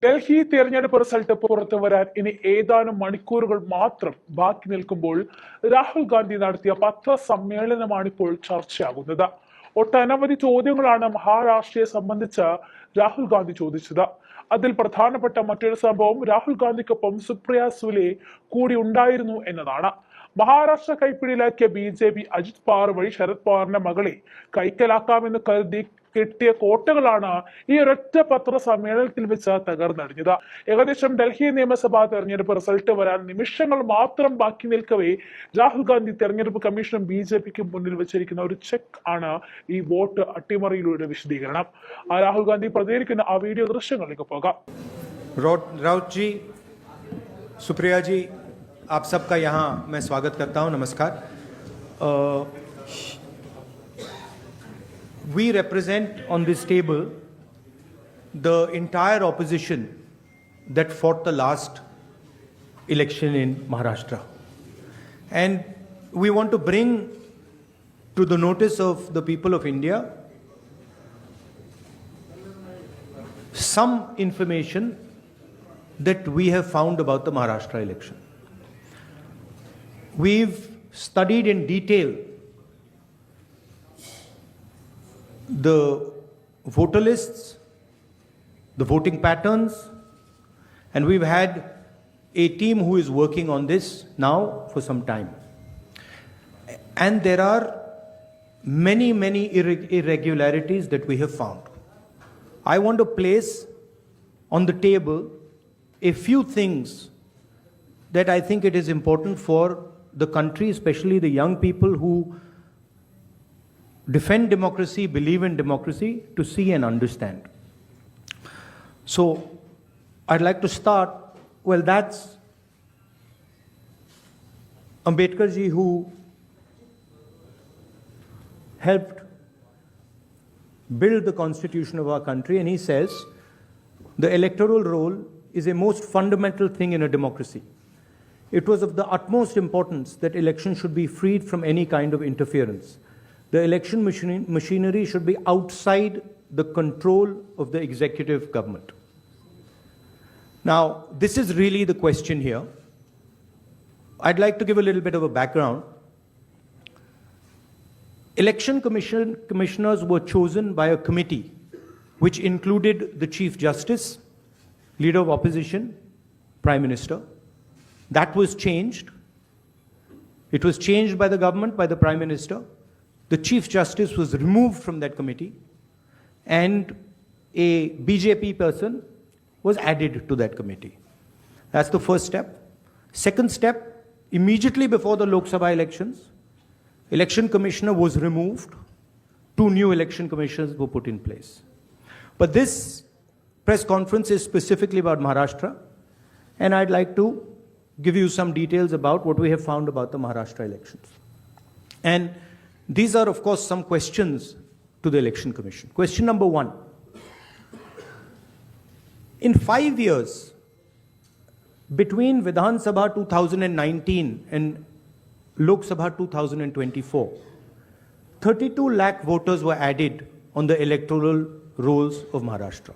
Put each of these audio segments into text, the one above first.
ഡൽഹി തെരഞ്ഞെടുപ്പ് റിസൾട്ട് പുറത്തു വരാൻ ഇനി ഏതാനും മണിക്കൂറുകൾ മാത്രം ബാക്കി നിൽക്കുമ്പോൾ രാഹുൽ ഗാന്ധി നടത്തിയ പത്രസമ്മേളനമാണിപ്പോൾ ചർച്ചയാകുന്നത്. ഒട്ടനവധി ചോദ്യങ്ങളാണ് മഹാരാഷ്ട്രയെ സംബന്ധിച്ച് രാഹുൽ ഗാന്ധി ചോദിച്ചത്. അതിൽ പ്രധാനപ്പെട്ട മറ്റൊരു സംഭവം രാഹുൽ ഗാന്ധിക്കൊപ്പം സുപ്രിയ സുലെ കൂടി ഉണ്ടായിരുന്നു എന്നതാണ്. മഹാരാഷ്ട്ര കൈപ്പിടിയിലാക്കിയ BJP അജിത് പവാർ വഴി ശരത് പവാറിന്റെ മകളെ കൈക്കലാക്കാമെന്ന് കരുതി കെട്ടിയ കോട്ടകളാണ് ഈ ഒരൊറ്റ പത്രസമ്മേളനത്തിൽ വെച്ച് തകർന്നടിഞ്ഞത്. ഏകദേശം ഡൽഹി നിയമസഭാ തെരഞ്ഞെടുപ്പ് റിസൾട്ട് വരാൻ നിമിഷങ്ങൾ മാത്രം ബാക്കി നിൽക്കവേ രാഹുൽ ഗാന്ധി തെരഞ്ഞെടുപ്പ് കമ്മീഷനും BJPക്കും മുന്നിൽ വെച്ചിരിക്കുന്ന ഒരു ചെക്ക് ആണ് ഈ വോട്ട് അട്ടിമറിയിലൂടെ വിശദീകരണം. രാഹുൽ ഗാന്ധി പ്രതികരിക്കുന്ന ആ വീഡിയോ ദൃശ്യങ്ങളിലേക്ക് പോകാം. राउत जी, सुप्रिया जी, आप सबका यहाँ मैं स्वागत करता हूँ. नमस्कार. We represent on this table the entire opposition that fought the last election in Maharashtra. And we want to bring to the notice of the people of India some information that we have found about the Maharashtra election. We've studied in detail the voter lists, the voting patterns, and we've had a team who is working on this now for some time. And there are many irregularities that we have found. I want to place on the table a few things that I think it is important for the country, especially the young people who defend democracy, believe in democracy, to see and understand. So I'd like to start, well, that's Ambedkar ji who helped build the constitution of our country, and he says the electoral roll is a most fundamental thing in a democracy. It was of the utmost importance that elections should be freed from any kind of interference. The election machinery should be outside the control of the executive government. Now, this is really the question here. I'd like to give a little bit of a background. Election commissioners were chosen by a committee which included the Chief Justice, Leader of Opposition, Prime Minister. That was changed. It was changed by the government, by the Prime Minister. The Chief Justice was removed from that committee, and a BJP person was added to that committee. That's the first step. Second step, immediately before the Lok Sabha elections, election commissioner was removed. 2 new election commissioners were put in place. But this press conference is specifically about Maharashtra, and I'd like to give you some details about what we have found about the Maharashtra elections. And these are, of course, some questions to the Election Commission. Question number 1. In 5 years, between Vidhan Sabha 2019 and Lok Sabha 2024, 32 lakh voters were added on the electoral rolls of Maharashtra.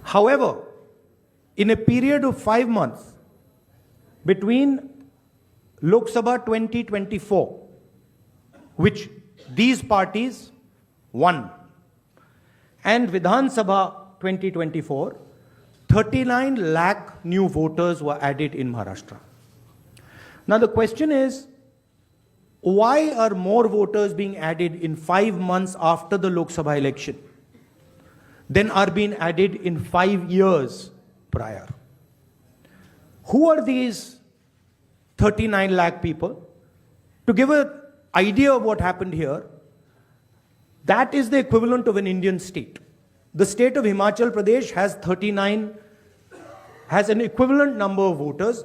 However, in a period of 5 months between Lok Sabha 2024, which these parties won, and Vidhan Sabha 2024, 39 lakh new voters were added in Maharashtra. Now the question is, why are more voters being added in 5 months after the Lok Sabha election than are being added in 5 years prior? Who are these 39 lakh people? To give an idea of what happened here, that is the equivalent of an Indian state. The state of Himachal Pradesh has an equivalent number of voters.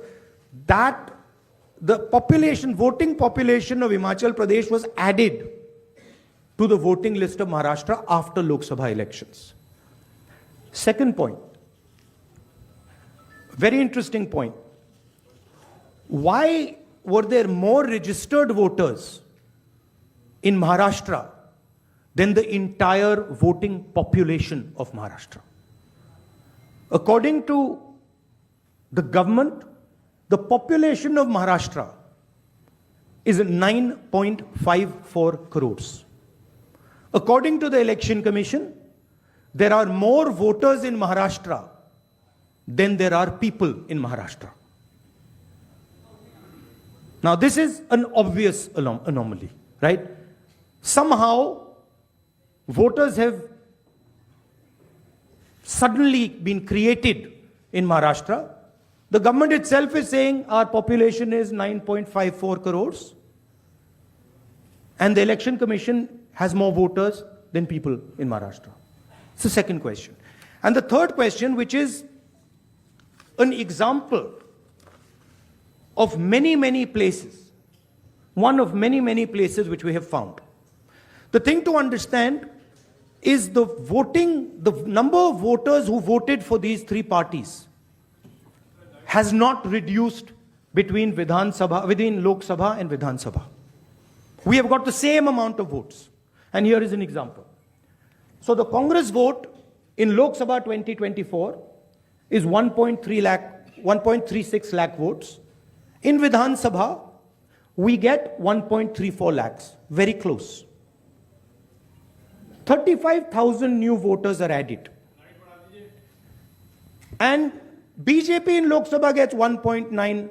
That the voting population of Himachal Pradesh was added to the voting list of Maharashtra after Lok Sabha elections. Second point, very interesting point. Why were there more registered voters in Maharashtra than the entire voting population of Maharashtra. According to the government, the population of Maharashtra is 9.54 crores. According to the Election Commission, there are more voters in Maharashtra than there are people in Maharashtra. Now, this is an obvious anomaly, right? Somehow, voters have suddenly been created in Maharashtra. The government itself is saying our population is 9.54 crores. And the Election Commission has more voters than people in Maharashtra. It's the second question. And the third question, which is an example of many, many places, one of many, many places which we have found. The thing to understand is the number of voters who voted for these three parties has not reduced between Lok Sabha and Vidhan Sabha. We have got the same amount of votes. And here is an example. So the Congress vote in Lok Sabha 2024 is 1.36 lakh votes. In Vidhan Sabha, we get 1.34 lakhs, very close. 35,000 new voters are added. And BJP in Lok Sabha gets 1.9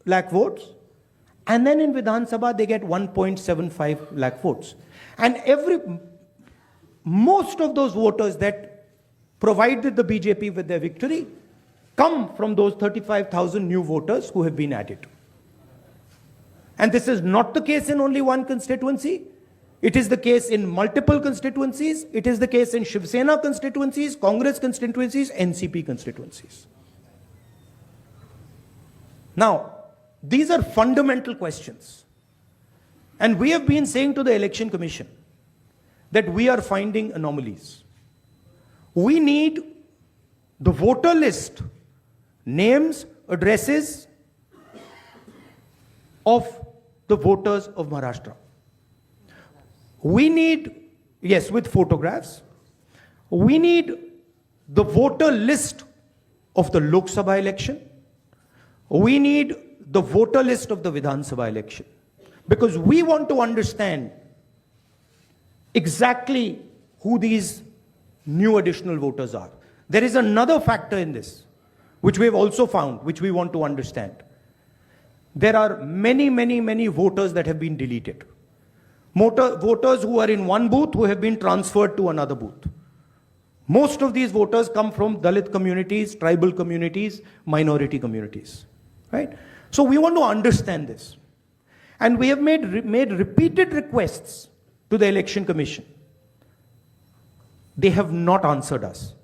lakh votes. And then in Vidhan Sabha, they get 1.75 lakh votes. And most of those voters that provided the BJP with their victory come from those 35,000 new voters who have been added. And this is not the case in only one constituency. It is the case in multiple constituencies. It is the case in Shiv Sena constituencies, Congress constituencies, NCP constituencies. Now, these are fundamental questions. And we have been saying to the Election Commission that we are finding anomalies. We need the voter list, names, addresses of the voters of Maharashtra. We need, yes, with photographs. We need the voter list of the Lok Sabha election. We need the voter list of the Vidhan Sabha election. Because we want to understand exactly who these new additional voters are. There is another factor in this, which we have also found, which we want to understand. There are many, many, many voters that have been deleted. Voters who are in one booth who have been transferred to another booth. Most of these voters come from Dalit communities, tribal communities, minority communities, right? So we want to understand this. And we have made repeated requests to the Election Commission. They have not answered us.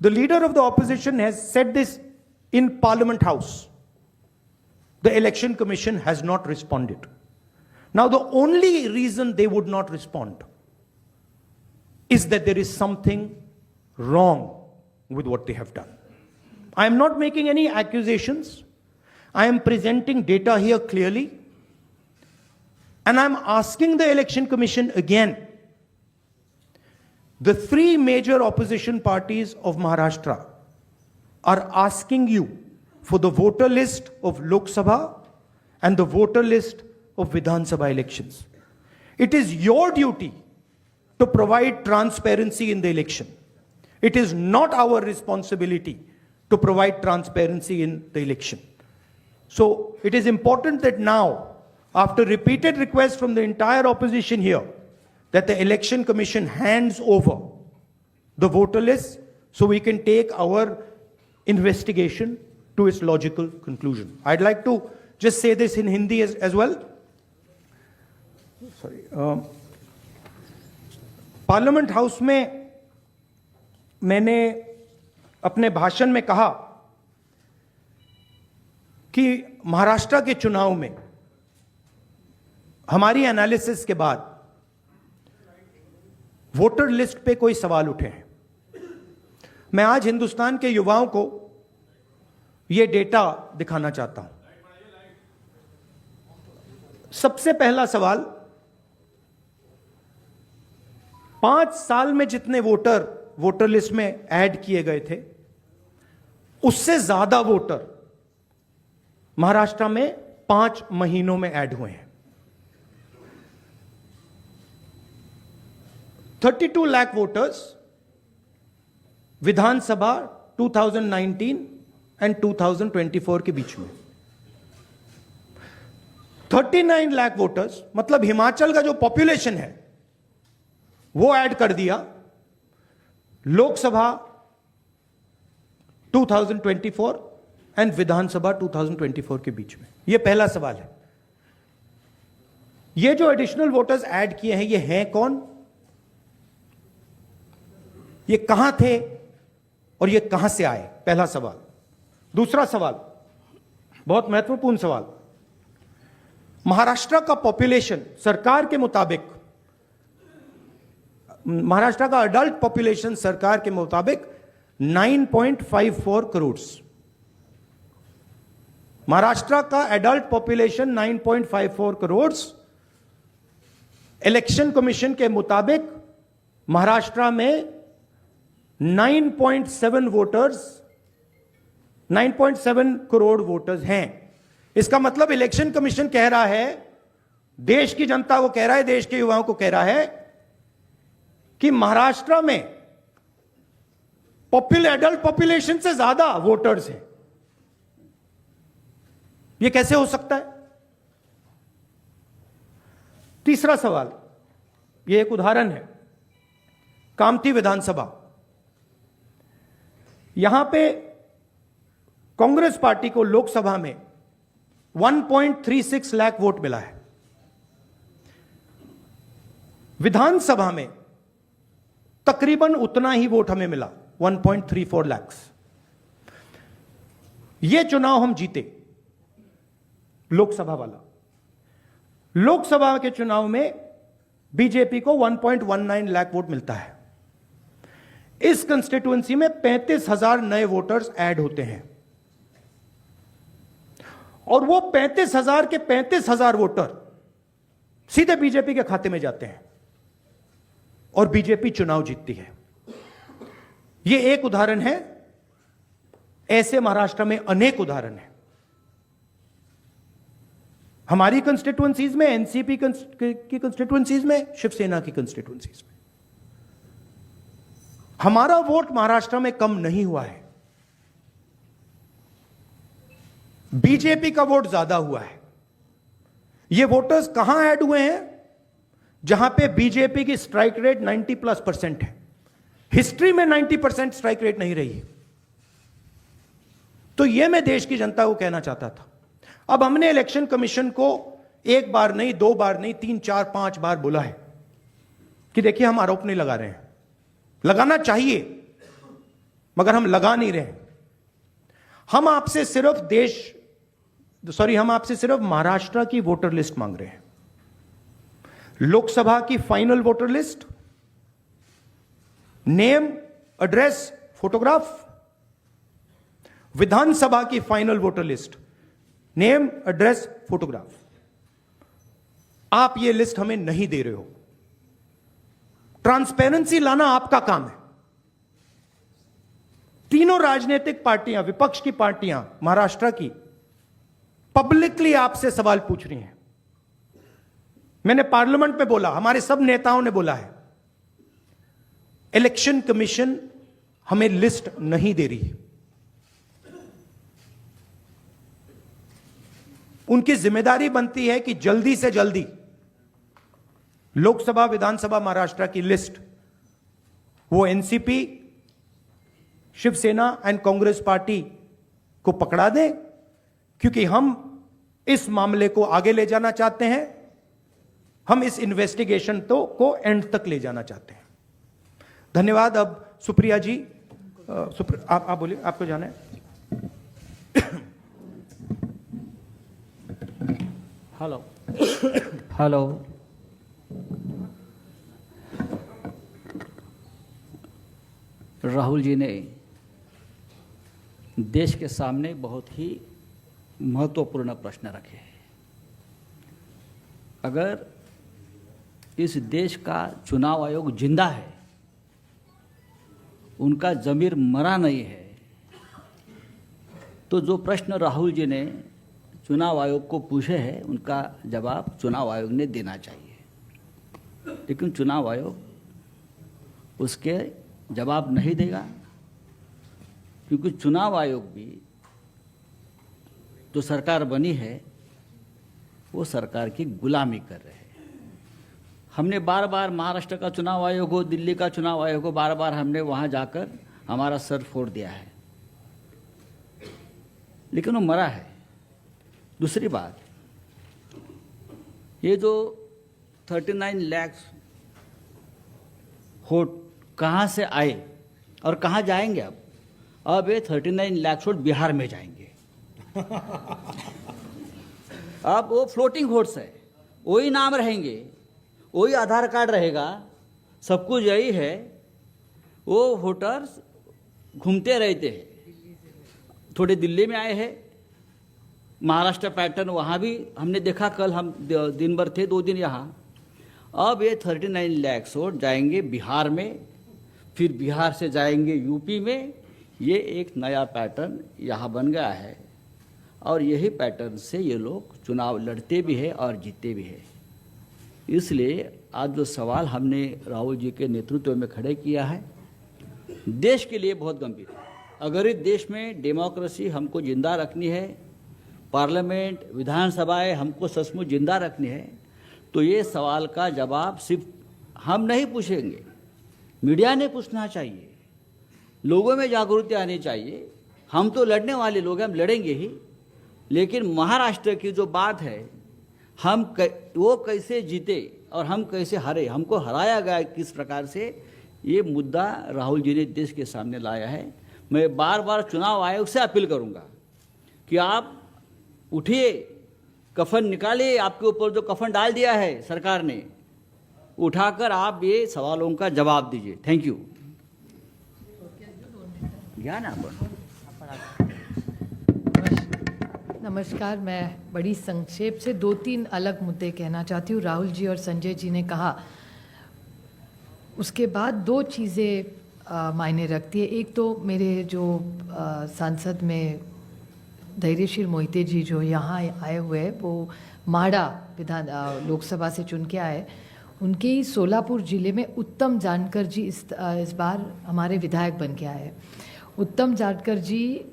The leader of the opposition has said this in Parliament House. The Election Commission has not responded. Now, the only reason they would not respond is that there is something wrong with what they have done. I am not making any accusations. I am presenting data here clearly. And I'm asking the Election Commission again. The three major opposition parties of Maharashtra are asking you for the voter list of Lok Sabha and the voter list of Vidhan Sabha elections. It is your duty to provide transparency in the election. It is not our responsibility to provide transparency in the election. So it is important that now, after repeated requests from the entire opposition here, that the Election Commission hands over the voter list so we can take our investigation to its logical conclusion. I'd like to just say this in Hindi as well. Sorry. Parliament house में मैंने अपने भाषण में कहा कि महाराष्ट्र के चुनाव में हमारी एनालिसिस के बाद वोटर लिस्ट पे कोई सवाल उठे हैं. मैं आज हिंदुस्तान के युवाओं को यह डेटा दिखाना चाहता हूं. सबसे पहला सवाल, 5 साल में जितने वोटर लिस्ट में ऐड किए गए थे, उससे ज्यादा वोटर महाराष्ट्र में 5 महीनों में ऐड हुए हैं। 32 लाख वोटर्स विधानसभा 2019 एंड 2024 के बीच में। 39 लाख वोटर्स, मतलब हिमाचल का जो पॉपुलेशन है वो ऐड कर दिया लोकसभा 2024 एंड विधानसभा 2024 के बीच में। यह पहला सवाल है। ये जो एडिशनल वोटर्स ऐड किए हैं, ये हैं कौन, ये कहां थे और ये कहां से आए? पहला सवाल। दूसरा सवाल, बहुत महत्वपूर्ण सवाल, महाराष्ट्र का पॉपुलेशन सरकार के मुताबिक, महाराष्ट्र का अडल्ट पॉपुलेशन सरकार के मुताबिक 9.54 करोड़। महाराष्ट्र का adult population 9.54 crore. Election commission के मुताबिक महाराष्ट्र में 9.7 करोड़ वोटर्स हैं। इसका मतलब इलेक्शन कमीशन कह रहा है, देश की जनता को कह रहा है, देश के युवाओं को कह रहा है कि महाराष्ट्र में एडल्ट पॉपुलेशन से ज्यादा वोटर्स हैं। यह कैसे हो सकता है? तीसरा सवाल, यह एक उदाहरण है, कामठी विधानसभा। यहां पे कांग्रेस पार्टी को लोकसभा में 1.36 लाख वोट मिला है। विधानसभा में तकरीबन उतना ही वोट हमें मिला, 1.34 लाख। यह चुनाव हम जीते, लोकसभा वाला। लोकसभा के चुनाव में बीजेपी को 1.19 लाख वोट मिलता है। इस कंस्टिट्यूएंसी में 35,000 नए वोटर्स ऐड होते हैं और वो 35,000 के 35,000 वोटर सीधे बीजेपी के खाते में जाते हैं और बीजेपी चुनाव जीतती है। यह एक उदाहरण है, ऐसे महाराष्ट्र में अनेक उदाहरण हैं। हमारी कंस्टिट्यूएंसीज में, एनसीपी की कंस्टिट्यूएंसीज में, शिवसेना की कंस्टिट्यूएंसीज में हमारा वोट महाराष्ट्र में कम नहीं हुआ है, बीजेपी का वोट ज्यादा हुआ है। ये वोटर्स कहां ऐड हुए हैं? जहां पे बीजेपी की स्ट्राइक रेट 90+% है। हिस्ट्री में 90% स्ट्राइक रेट नहीं रही है। तो यह मैं देश की जनता को कहना चाहता था। अब हमने इलेक्शन कमीशन को एक बार नहीं, 2 बार नहीं, 3, 4, 5 बार बोला है कि देखिए हम आरोप नहीं लगा रहे हैं, लगाना चाहिए मगर हम लगा नहीं रहे हैं। हम आपसे सिर्फ महाराष्ट्र की वोटर लिस्ट मांग रहे हैं, लोकसभा की final voter list, name, address, photograph. Vidhan Sabha की final voter list, name, address, photograph. आप ये लिस्ट हमें नहीं दे रहे हो। ट्रांसपेरेंसी लाना आपका काम है। तीनों राजनीतिक पार्टियां, विपक्ष की पार्टियां महाराष्ट्र की, पब्लिकली आपसे सवाल पूछ रही हैं। मैंने पार्लियामेंट में बोला, हमारे सब नेताओं ने बोला है, इलेक्शन कमीशन हमें लिस्ट नहीं दे रही। उनकी जिम्मेदारी बनती है कि जल्दी से जल्दी लोकसभा, विधानसभा महाराष्ट्र की लिस्ट वो NCP, Shiv Sena and Congress party को पकड़ा दें, क्योंकि हम इस मामले को आगे ले जाना चाहते हैं। हम इस इन्वेस्टिगेशन को एंड तक ले जाना चाहते हैं। धन्यवाद। अब सुप्रिया जी, आप बोलिए, आपको जाना है। हेलो। राहुल जी ने देश के सामने बहुत ही महत्वपूर्ण प्रश्न रखे हैं। अगर इस देश का चुनाव आयोग जिंदा है, उनका ज़मीर मरा नहीं है। तो जो प्रश्न राहुल जी ने चुनाव आयोग को पूछे हैं, उनका जवाब चुनाव आयोग ने देना चाहिए, लेकिन चुनाव आयोग उसके जवाब नहीं देगा, क्योंकि चुनाव आयोग भी जो सरकार बनी है वो सरकार की गुलामी कर रहे हैं। हमने बार बार महाराष्ट्र का चुनाव आयोग हो, दिल्ली का चुनाव आयोग हो, बार बार हमने वहाँ जाकर हमारा सर फोड़ दिया है, लेकिन वो मरा है। दूसरी बात, ये जो 39 लाख वोट कहाँ से आए और कहाँ जाएंगे? अब ये 39 लाख वोट बिहार में जाएंगे। अब वो फ्लोटिंग वोट्स है, वही नाम रहेंगे, वही आधार कार्ड रहेगा, सब कुछ यही है। वो वोटर्स घूमते रहते हैं, थोड़े दिल्ली में आए हैं, महाराष्ट्र पैटर्न वहाँ भी हमने देखा, कल हम दिन भर थे, 2 दिन यहाँ। अब ये 39 लाख वोट जाएंगे बिहार में, फिर बिहार से जाएंगे यूपी में। ये एक नया पैटर्न यहाँ बन गया है, और यही पैटर्न से ये लोग चुनाव लड़ते भी हैं और जीतते भी हैं। इसलिए आज जो सवाल हमने राहुल जी के नेतृत्व में खड़े किया है, देश के लिए बहुत गंभीर है। अगर इस देश में डेमोक्रेसी हमको जिंदा रखनी है, पार्लियामेंट, विधानसभाएं हमको सचमुच जिंदा रखनी है, तो ये सवाल का जवाब सिर्फ हम नहीं पूछेंगे, मीडिया ने पूछना चाहिए, लोगों में जागृति आनी चाहिए। हम तो लड़ने वाले लोग हैं, हम लड़ेंगे ही, लेकिन महाराष्ट्र की जो बात है, वो कैसे जीते और हम कैसे हारे, हमको हराया गया किस प्रकार से, ये मुद्दा राहुल जी ने देश के सामने लाया है। मैं बार बार चुनाव आयोग से अपील करूंगा कि आप उठिए, कफन निकालिए, आपके ऊपर जो कफन डाल दिया है सरकार ने, उठाकर आप ये सवालों का जवाब दीजिए। Thank you. ज्ञान आपण नमस्कार, मैं बड़ी संक्षेप से 2-3 अलग मुद्दे कहना चाहती हूँ। राहुल जी और संजय जी ने कहा, उसके बाद 2 चीज़ें मायने रखती है। एक तो मेरे जो सांसद में धैर्यशील मोहिते जी जो यहाँ आए हुए हैं, वो माड़ा विधान लोकसभा से चुन के आए, उनके ही सोलापुर ज़िले में उत्तम जानकर जी इस बार हमारे विधायक बन के आए। उत्तम जानकर जी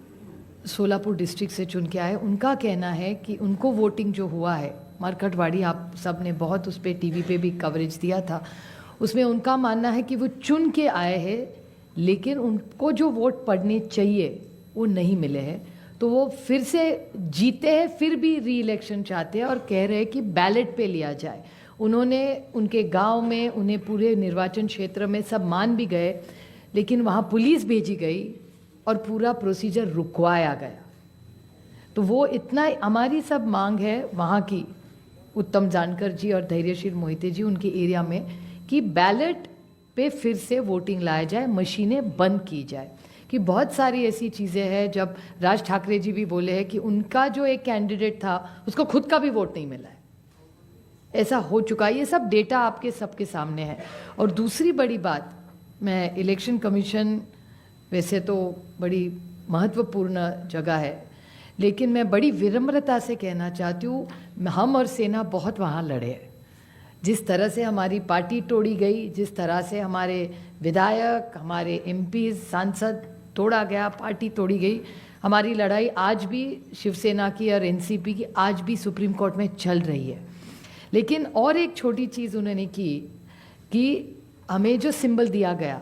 सोलापुर डिस्ट्रिक्ट से चुन के आए। उनका कहना है कि उनको वोटिंग जो हुआ है, मरकटवाड़ी, आप सब ने बहुत उस पर टीवी पे भी कवरेज दिया था, उसमें उनका मानना है कि वो चुन के आए हैं, लेकिन उनको जो वोट पड़ने चाहिए वो नहीं मिले हैं, तो वो फिर से जीते हैं, फिर भी री इलेक्शन चाहते हैं और कह रहे हैं कि बैलेट पे लिया जाए। उन्होंने उनके गांव में, उन्हें पूरे निर्वाचन क्षेत्र में सब मान भी गए, लेकिन वहाँ पुलिस भेजी गई और पूरा प्रोसीजर रुकवाया गया। तो वो इतना, हमारी सब मांग है वहाँ की, उत्तम जानकर जी और धैर्यशील मोहिते जी उनके एरिया में, कि बैलेट पे फिर से वोटिंग लाया जाए, मशीनें बंद की जाए। कि बहुत सारी ऐसी चीज़ें हैं, जब राज ठाकरे जी भी बोले हैं कि उनका जो एक कैंडिडेट था उसको खुद का भी वोट नहीं मिला है, ऐसा हो चुका है। ये सब डेटा आपके सबके सामने है। और दूसरी बड़ी बात, मैं इलेक्शन कमीशन वैसे तो बड़ी महत्वपूर्ण जगह है, लेकिन मैं बड़ी विनम्रता से कहना चाहती हूँ, हम और सेना बहुत वहाँ लड़े हैं। जिस तरह से हमारी पार्टी तोड़ी गई, जिस तरह से हमारे विधायक, हमारे एमपी, सांसद तोड़ा गया, पार्टी तोड़ी गई, हमारी लड़ाई आज भी शिवसेना की और एनसीपी की आज भी सुप्रीम कोर्ट में चल रही है। लेकिन और एक छोटी चीज़ उन्होंने की कि हमें जो सिंबल दिया गया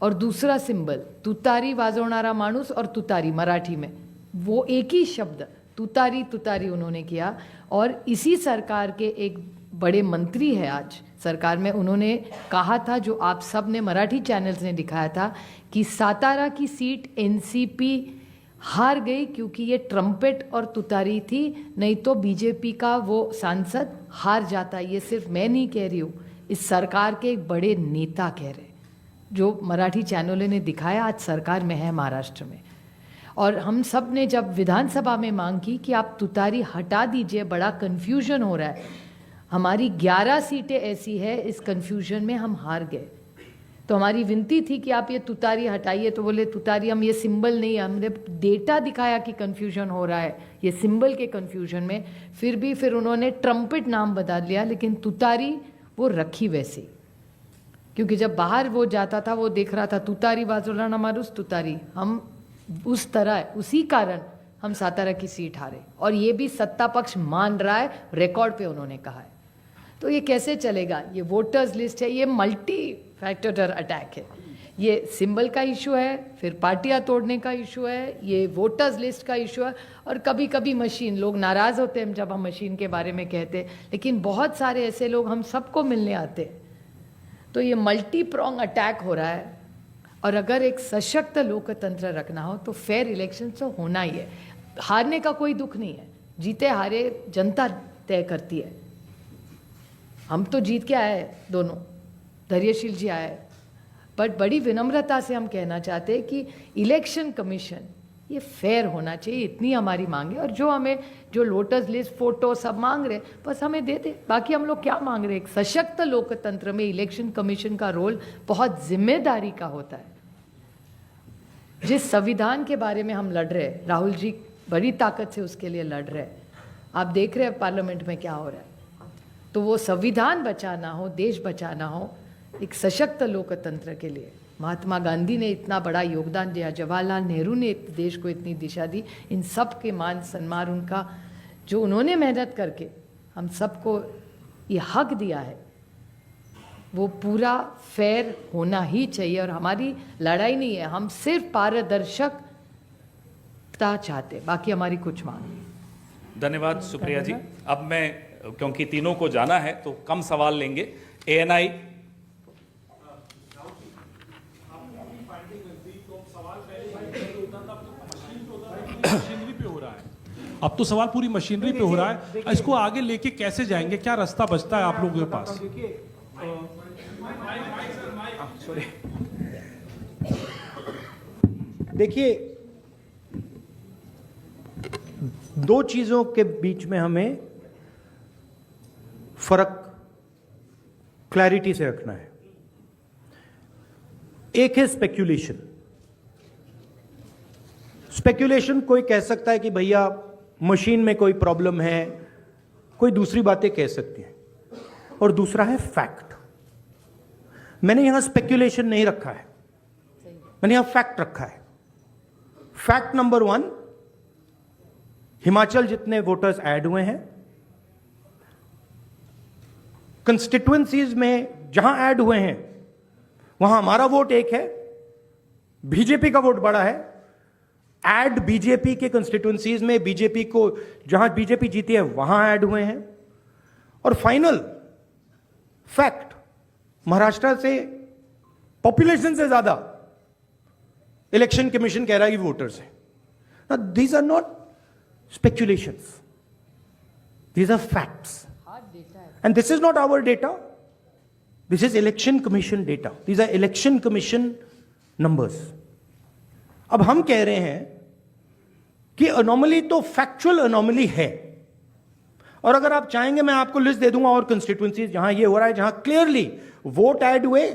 और दूसरा सिंबल, तुतारी वाजवणारा माणूस और तुतारी मराठी में, वो एक ही शब्द तुतारी तुतारी उन्होंने किया। और इसी सरकार के एक बड़े मंत्री है आज सरकार में, उन्होंने कहा था, जो आप सब ने मराठी चैनल्स ने दिखाया था, कि सातारा की सीट एनसीपी हार गई क्योंकि ये ट्रम्पेट और तुतारी थी, नहीं तो बीजेपी का वो सांसद हार जाता। ये सिर्फ मैं नहीं कह रही हूँ, इस सरकार के एक बड़े नेता कह रहे, जो मराठी चैनलों ने दिखाया, आज सरकार में है महाराष्ट्र में। और हम सब ने जब विधानसभा में मांग की कि आप तुतारी हटा दीजिए, बड़ा कन्फ्यूजन हो रहा है, हमारी 11 सीटें ऐसी है, इस कन्फ्यूजन में हम हार गए। तो हमारी विनती थी कि आप ये तुतारी हटाइए, तो बोले तुतारी हम ये सिंबल नहीं, हमने डेटा दिखाया कि कन्फ्यूजन हो रहा है ये सिंबल के कन्फ्यूजन में। फिर उन्होंने ट्रम्पेट नाम बदल लिया, लेकिन तुतारी वो रखी वैसे, क्योंकि जब बाहर वो जाता था वो देख रहा था तुतारी बाजूला नमारुस तुतारी, हम उस तरह उसी कारण हम सातारा की सीट हारे, और ये भी सत्ता पक्ष मान रहा है, रिकॉर्ड पे उन्होंने कहा है। तो ये कैसे चलेगा? ये वोटर्स लिस्ट है, ये मल्टी फैक्टर अटैक है, ये सिंबल का इशू है, फिर पार्टियां तोड़ने का इशू है, ये वोटर्स लिस्ट का इशू है, और कभी कभी मशीन, लोग नाराज़ होते हैं जब हम मशीन के बारे में कहते हैं, लेकिन बहुत सारे ऐसे लोग हम सबको मिलने आते हैं। तो ये मल्टी प्रोंग अटैक हो रहा है, और अगर एक सशक्त लोकतंत्र रखना हो तो फेयर इलेक्शन तो होना ही है। हारने का कोई दुख नहीं है, जीते हारे जनता तय करती है। हम तो जीत के आए दोनों, धैर्यशील जी आए, बट बड़ी विनम्रता से हम कहना चाहते हैं कि इलेक्शन कमीशन ये फेयर होना चाहिए, इतनी हमारी मांग है। और जो हमें जो लोटस लिस्ट फोटो सब मांग रहे बस हमें दे दे, बाकी हम लोग क्या मांग रहे हैं? एक सशक्त लोकतंत्र में इलेक्शन कमीशन का रोल बहुत जिम्मेदारी का होता है। जिस संविधान के बारे में हम लड़ रहे हैं, राहुल जी बड़ी ताकत से उसके लिए लड़ रहे हैं, आप देख रहे हैं पार्लियामेंट में क्या हो रहा है। तो वो संविधान बचाना हो, देश बचाना हो, एक सशक्त लोकतंत्र के लिए महात्मा गांधी ने इतना बड़ा योगदान दिया, जवाहरलाल नेहरू ने देश को इतनी दिशा दी, इन सब के मान सम्मान उनका जो उन्होंने मेहनत करके हम सबको ये हक दिया है, वो पूरा फेयर होना ही चाहिए। और हमारी लड़ाई नहीं है, हम सिर्फ पारदर्शकता चाहते, बाकी हमारी कुछ मांग नहीं। धन्यवाद सुप्रिया जी। अब मैं, क्योंकि तीनों को जाना है तो कम सवाल लेंगे। एएनआई मशीनरी पे हो रहा है, अब तो सवाल पूरी मशीनरी पे हो रहा है, इसको आगे लेके कैसे जाएंगे, क्या रास्ता बचता है आप लोगों के पास? देखिए, दो चीजों के बीच में हमें फर्क क्लैरिटी से रखना है। एक है स्पेक्यूलेशन। स्पेक्यूलेशन कोई कह सकता है कि भैया मशीन में कोई प्रॉब्लम है, कोई दूसरी बातें कह सकती है, और दूसरा है फैक्ट। मैंने यहां स्पेक्यूलेशन नहीं रखा है, मैंने यहां फैक्ट रखा है। फैक्ट नंबर 1, हिमाचल जितने वोटर्स ऐड हुए हैं, कंस्टिट्युएंसीज में जहां ऐड हुए हैं वहां हमारा वोट एक है, बीजेपी का वोट बड़ा है। ऐड बीजेपी के कंस्टिट्युएंसीज में बीजेपी को जहां बीजेपी जीती है वहां ऐड हुए हैं। और फाइनल फैक्ट, महाराष्ट्र से पॉपुलेशन से ज्यादा इलेक्शन कमीशन कह रहा है कि वोटर्स है। These are not speculations, these are facts, and this is not our data, this is election commission data, these are election commission numbers। अब हम कह रहे हैं कि अनोमली तो फैक्चुअल अनोमली है, और अगर आप चाहेंगे मैं आपको लिस्ट दे दूंगा और कंस्टिट्युएंसीज जहां ये हो रहा है, जहां क्लियरली वोट ऐड हुए,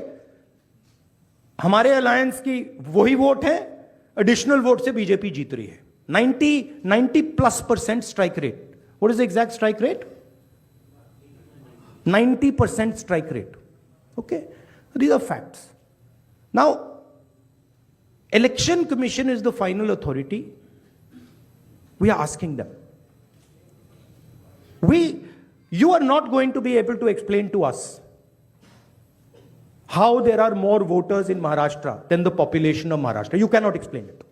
हमारे अलायंस की वही वोट है, एडिशनल वोट से बीजेपी जीत रही है। 90+% strike rate. What is the exact strike rate? 90% strike rate. Okay? These are facts. Now, Election Commission is the final authority. We are asking them. You are not going to be able to explain to us how there are more voters in Maharashtra than the population of Maharashtra. You cannot explain it.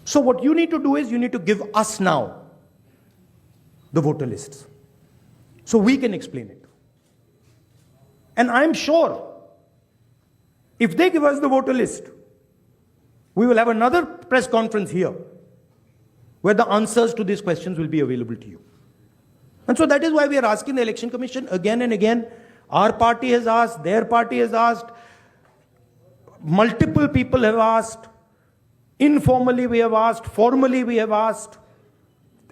So what you need to do is you need to give us now the voter lists so we can explain it. And I'm sure if they give us the voter list, we will have another press conference here where the answers to these questions will be available to you. And so that is why we are asking the Election Commission again and again. Our party has asked, their party has asked, multiple people have asked, informally we have asked, formally we have asked,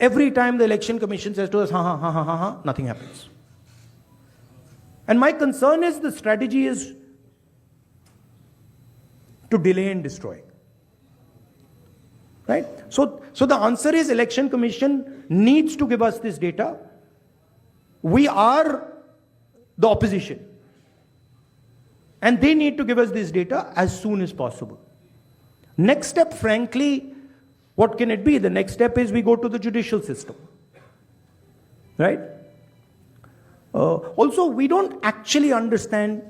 Every time the election commission says to us, ha, nothing happens. And my concern is the strategy is to delay and destroy. Right? So the answer is election commission needs to give us this data. We are the opposition. And they need to give us this data as soon as possible. Next step, frankly, what can it be? The next step is we go to the judicial system. Right? Also, we don't actually understand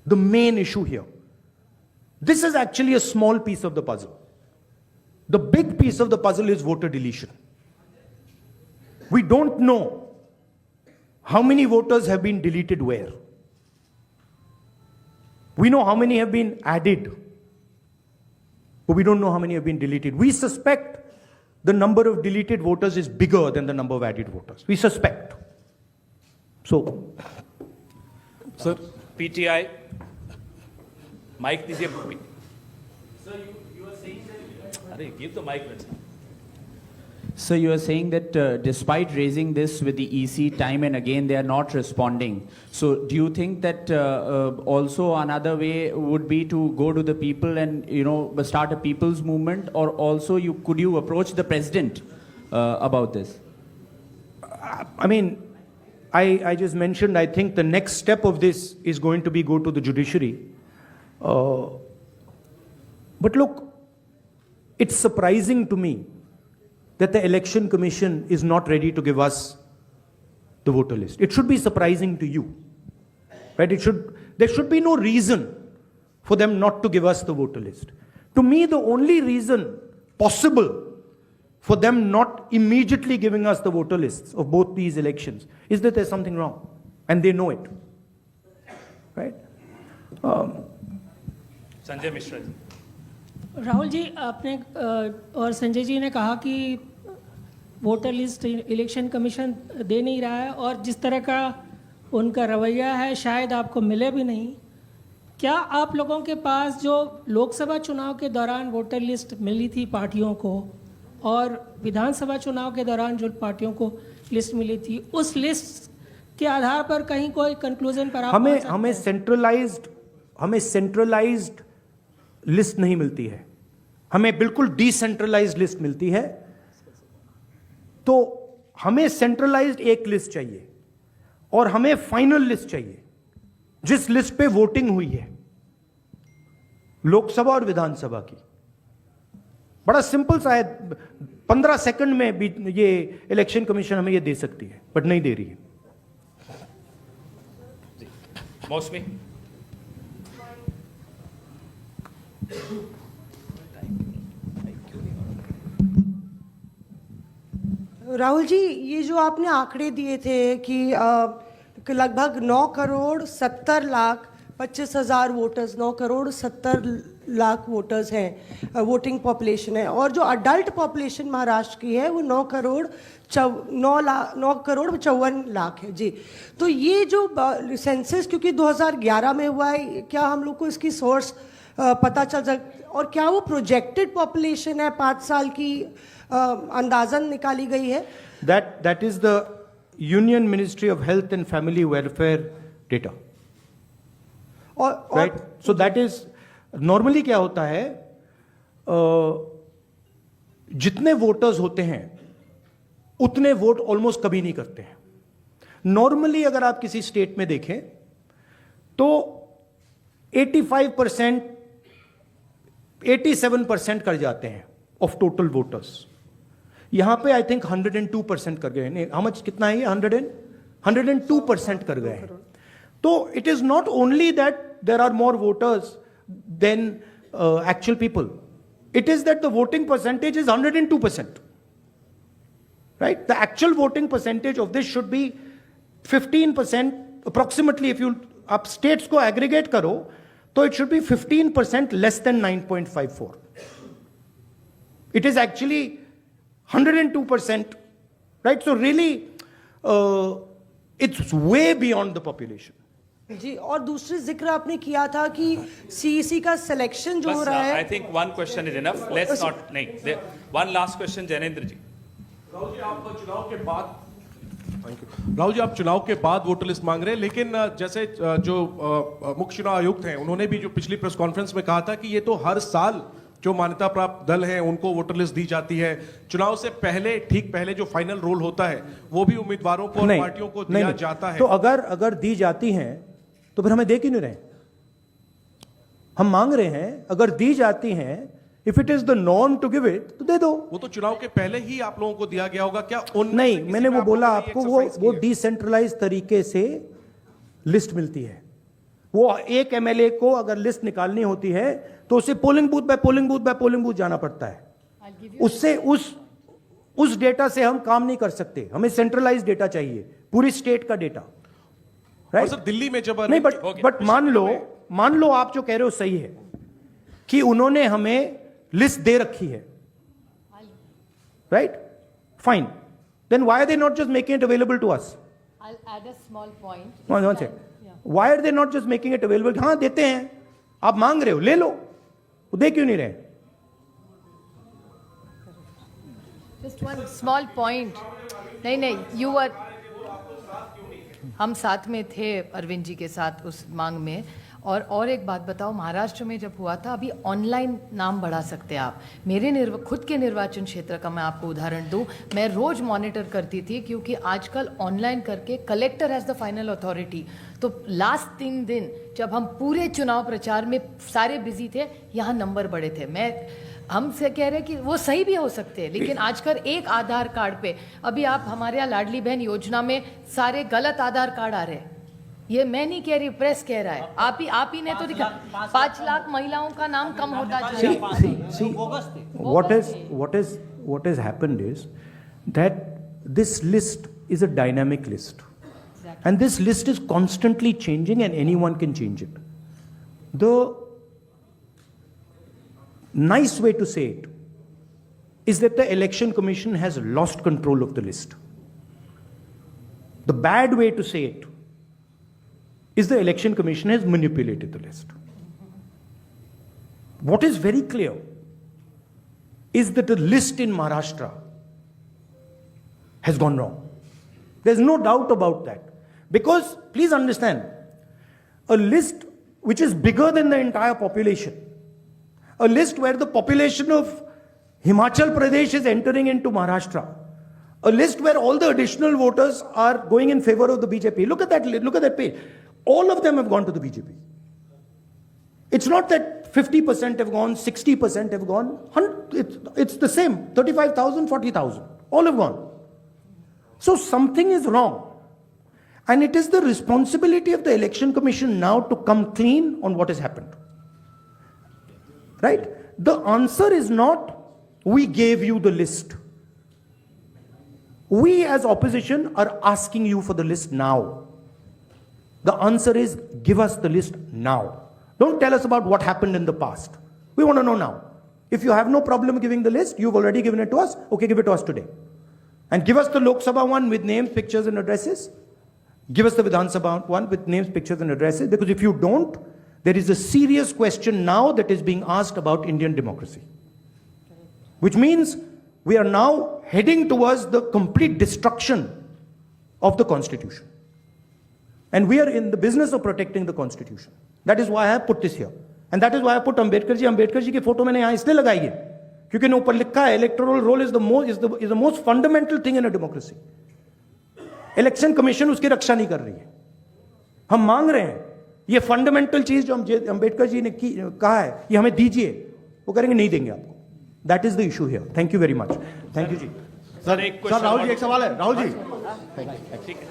the main issue here. This is actually a small piece of the puzzle. The big piece of the puzzle is voter deletion. We don't know how many voters have been deleted where. We know how many have been added, but we don't know how many have been deleted. We suspect the number of deleted voters is bigger than the number of added voters. We suspect. So, Sir, PTI, mic दीजिए. Sir, you are saying that. अरे give the mic. So you are saying that despite raising this with the EC time and again, they are not responding. So do you think that also another way would be to go to the people and start a people's movement, or also could you approach the president about this? I mean, I just mentioned, I think the next step of this is going to be go to the judiciary. But look, it's surprising to me that the election commission is not ready to give us the voter list. It should be surprising to you, right? There should be no reason for them not to give us the voter list. To me, the only reason possible for them not immediately giving us the voter lists of both these elections is that there's something wrong, and they know it, right? Sanjay Mishra ji. Rahul ji, आपने और संजय जी ने कहा कि voter list election commission दे नहीं रहा है, और जिस तरह का उनका रवैया है शायद आपको मिले भी नहीं. क्या आप लोगों के पास जो लोकसभा चुनाव के दौरान वोटर लिस्ट मिली थी पार्टियों को, और विधानसभा चुनाव के दौरान जो पार्टियों को लिस्ट मिली थी, उस लिस्ट के आधार पर कहीं कोई कंक्लूजन पर आप हमें सेंट्रलाइज्ड लिस्ट नहीं मिलती है, हमें बिल्कुल डिसेंट्रलाइज्ड लिस्ट मिलती है. तो हमें सेंट्रलाइज्ड एक लिस्ट चाहिए और हमें फाइनल लिस्ट चाहिए जिस लिस्ट पे वोटिंग हुई है लोकसभा और विधानसभा की. बड़ा सिंपल सा है, 15 सेकंड में भी ये इलेक्शन कमीशन हमें ये दे सकती है, बट नहीं दे रही है. मौसमी. राहुल जी, ये जो आपने आंकड़े दिए थे कि लगभग 9 करोड़ 70 लाख 25,000 वोटर्स, 9 करोड़ 70 लाख वोटर्स हैं, वोटिंग पॉपुलेशन है, और जो अडल्ट पॉपुलेशन महाराष्ट्र की है वो 9 करोड़ 54 लाख है जी. तो ये जो सेंसस क्योंकि 2011 में हुआ है, क्या हम लोग को इसकी सोर्स पता चल सकता, और क्या वो प्रोजेक्टेड पॉपुलेशन है 5 साल की अंदाजन निकाली गई है? That is the Union Ministry of Health and Family Welfare data. Right? So that is normally क्या होता है, जितने वोटर्स होते हैं उतने वोट ऑलमोस्ट कभी नहीं करते हैं. नॉर्मली अगर आप किसी स्टेट में देखें तो 85%, 87% कर जाते हैं ऑफ टोटल वोटर्स. यहां पे आई थिंक 102% कर गए हैं. हाउ मच, कितना है ये? 102% कर गए हैं. तो it is not only that there are more voters than actual people, it is that the voting percentage is 102%. Right? The actual voting percentage of this should be 15% approximately. If you आप states को aggregate करो तो it should be 15% less than 9.54. It is actually 102%, right? So really, it's way beyond the population. जी, और दूसरी जिक्र आपने किया था कि सीईसी का सिलेक्शन जो हो रहा है. I think one question is enough. Let's not. नहीं. One last question, जैनेंद्र जी. राहुल जी आप चुनाव के बाद राहुल जी आप चुनाव के बाद वोटर लिस्ट मांग रहे हैं, लेकिन जैसे जो मुख्य चुनाव आयुक्त हैं उन्होंने भी जो पिछली प्रेस कॉन्फ्रेंस में कहा था कि ये तो हर साल जो मान्यता प्राप्त दल हैं उनको वोटर लिस्ट दी जाती है, चुनाव से पहले ठीक पहले जो फाइनल रोल होता है वो भी उम्मीदवारों को और पार्टियों को दिया जाता है। तो अगर दी जाती हैं तो फिर हमें दे क्यों नहीं रहे? हम मांग रहे हैं, अगर दी जाती हैं, if it is the norm to give it तो दे दो। वो तो चुनाव के पहले ही आप लोगों को दिया गया होगा क्या? नहीं, मैंने वो बोला आपको, वो डिसेंट्रलाइज तरीके से लिस्ट मिलती है। वो एक एमएलए को अगर लिस्ट निकालनी होती है तो उसे polling booth by polling booth by polling booth जाना पड़ता है। उससे उस डेटा से हम काम नहीं कर सकते, हमें सेंट्रलाइज डेटा चाहिए, पूरी स्टेट का डेटा, राइट? सर दिल्ली में जब नहीं, बट मान लो आप जो कह रहे हो सही है कि उन्होंने हमें लिस्ट दे रखी है, right? Fine, then why are they not just making it available to us? I'll add a small point. One second. Why are they not just making it available? हाँ देते हैं, आप मांग रहे हो, ले लो, वो दे क्यों नहीं रहे? Just one small point. नहीं, you were, हम साथ में थे अरविंद जी के साथ उस मांग में। और एक बात बताओ, महाराष्ट्र में जब हुआ था, अभी ऑनलाइन नाम बढ़ा सकते हैं आप। मेरे खुद के निर्वाचन क्षेत्र का मैं आपको उदाहरण दूं, मैं रोज मॉनिटर करती थी क्योंकि आजकल ऑनलाइन करके collector has the final authority. तो लास्ट 3 दिन जब हम पूरे चुनाव प्रचार में सारे बिजी थे, यहाँ नंबर बढ़े थे। हमसे कह रहे कि वो सही भी हो सकते हैं, लेकिन आजकल एक आधार कार्ड पे, अभी आप हमारे यहाँ लाडली बहन योजना में सारे गलत आधार कार्ड आ रहे हैं। ये मैं नहीं कह रही, प्रेस कह रहा है। आप ही ने तो दिखा, 5 लाख महिलाओं का नाम कम होता जा रहा है। See, what has happened is that this list is a dynamic list. Exactly. And this list is constantly changing and anyone can change it. The nice way to say it is that the Election Commission has lost control of the list. The bad way to say it is the Election Commission has manipulated the list. What is very clear is that the list in Maharashtra has gone wrong. There's no doubt about that. Because, please understand, a list which is bigger than the entire population, a list where the population of Himachal Pradesh is entering into Maharashtra, a list where all the additional voters are going in favor of the BJP. Look at that page. All of them have gone to the BJP. It's not that 50% have gone, 60% have gone. It's the same. 35,000, 40,000. All have gone. So something is wrong. And it is the responsibility of the Election Commission now to come clean on what has happened. Right? The answer is not, we gave you the list. We as opposition are asking you for the list now. The answer is, give us the list now. Don't tell us about what happened in the past. We want to know now. If you have no problem giving the list, you've already given it to us, okay, give it to us today. And give us the Lok Sabha one with names, pictures and addresses. Give us the Vidhan Sabha one with names, pictures and addresses. Because if you don't, there is a serious question now that is being asked about Indian democracy. Which means we are now heading towards the complete destruction of the Constitution. And we are in the business of protecting the Constitution. That is why I have put this here. And that is why I put Ambedkar ji. Ambedkar ji की photo मैंने यहाँ इसलिए लगाई है क्योंकि ने ऊपर लिखा है electoral roll is the most fundamental thing in a democracy. Election Commission उसकी रक्षा नहीं कर रही है. हम मांग रहे हैं ये फंडामेंटल चीज जो अंबेडकर जी ने कहा है ये हमें दीजिए, वो करेंगे नहीं देंगे आपको. That is the issue here. Thank you very much. Thank you जी. सर एक सर राहुल जी एक सवाल है. राहुल जी ठीक है.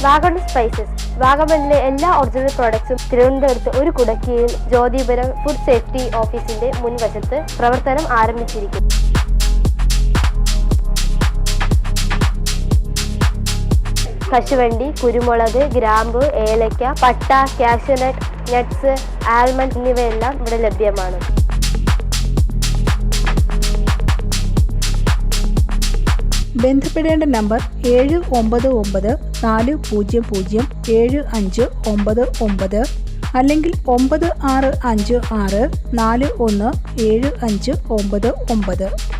വാഗൺ സ്പൈസസ് വാഗമണിലെ എല്ലാ ഒറിജിനൽ പ്രോഡക്ട്സും തിരുവനന്തപുരത്ത് ഒരു കുടക്കീഴിൽ ജ്യോതിപുരം ഫുഡ് സേഫ്റ്റി ഓഫീസിന്റെ മുൻവശത്ത് പ്രവർത്തനം ആരംഭിച്ചിരിക്കുന്നു. കശുവണ്ടി, കുരുമുളക്, ഗ്രാമ്പു, ഏലക്ക, പട്ട, കാഷ്യൂനട്ട്, നട്ട്സ്, ആൽമണ്ട് എന്നിവയെല്ലാം ഇവിടെ ലഭ്യമാണ്. ബന്ധപ്പെടേണ്ട നമ്പർ 799 400 7599 അല്ലെങ്കിൽ 9656 417599.